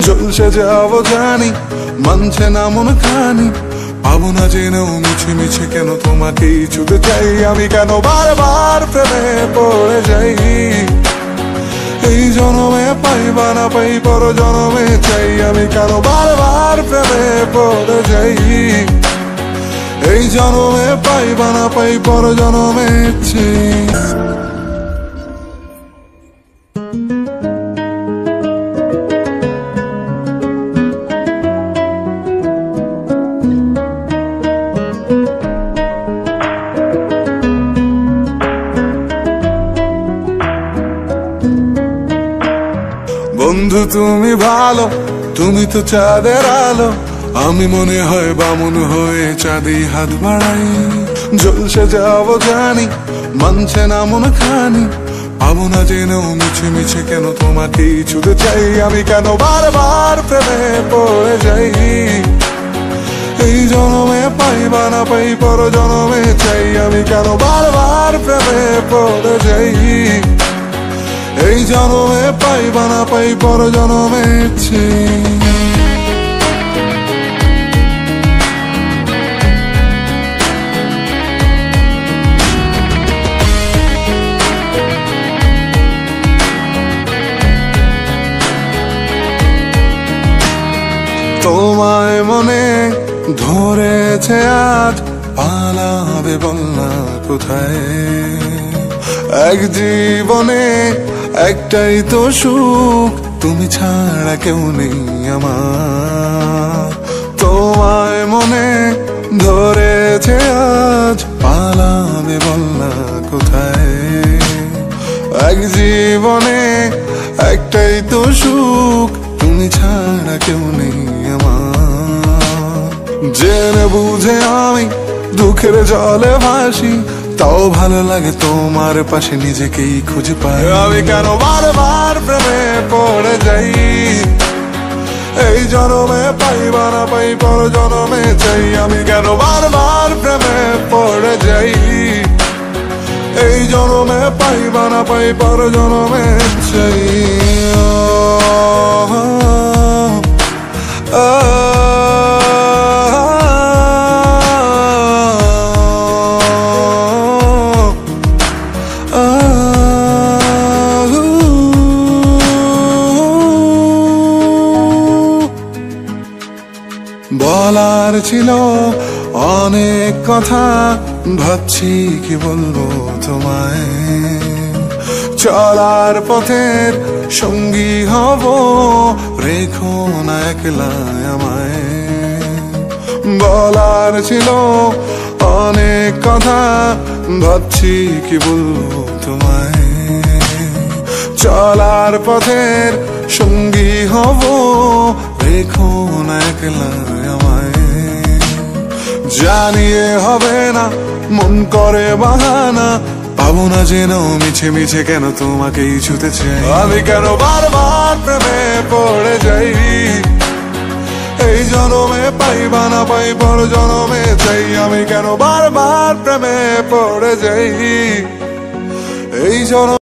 জলসে যাবো জানি, মানছে না মন খানি, পাবো না জেনেও মিছে মিছে কেন তোমাকেই ছুতে চাই আমি, কেন বারবার প্রেমে পড়ে যাই। এই জনমে পাইবা না পাই পর জনমে চাই আমি, কেন বারবার প্রেমে পড়ে যাই। এই জনমে পাইবা না পাই পর জনমে চাই। বন্ধু তুমি ভালো, তুমি তো চাঁদের আলো, আমি মনে হয় বামুন হয়ে চাঁদে হাত বাড়াই। জলসে যাবো জানি, মানছে না মন খানি, পাবো না জেনেও মিছে মিছে কেন তোমাকেই ছুতে চাই আমি, কেন বারবার প্রেমে পড়ে যাই। এই জনমে পাইবা না পাই পর জনমে চাই আমি, কেন বারবার প্রেমে পড়ে যাই। এই জনমে পাইবা না পাই পর জনমে চাই। তোমায় মনে ধরেছে আজ, পালাবে বলনা কোথায়। এক জীবনে একটাই তো সুখ, তুমি ছাড়া কেউ নেই আমার। তোমায় মনে ধরেছে আজ, পালাবে বলনা কোথায়। এক জীবনে একটাই তো সুখ, তুমি ছাড়া কেউ নেই আমার। জেনে বুঝে আমি দুঃখের জলে ভাসি, তাও ভালো লাগে তোমার পাশে নিজেকেই খুঁজে পাই আমি, কেন বারবার প্রেমে পড়ে যাই। এই জনমে পাইবা না পাই পর জনমে চাই আমি, কেন বারবার প্রেমে পড়ে যাই। এই জনমে পাইবা না পাই পর জনমে চাই। বলার ছিল অনেক কথা, ভাবছি কি বলবো তোমায়। চলার পথের সঙ্গী হব, রেখো না একলা আমায়। বলার ছিল অনেক কথা, ভাবছি কি বলবো তোমায়। চলার পথের সঙ্গী হব, রেখো না একলা আমায়। জানিয়ে হবে না মন করে বাহানা, পাবো না জেনেও মিছে মিছে কেন তোমাকেই ছুতে চাই আমি, কেন বারবার প্রেমে পড়ে যাই। এই জনমে পাইবা না পাই পর জনমে চাই আমি, কেন বারবার প্রেমে পড়ে যাই। এই জন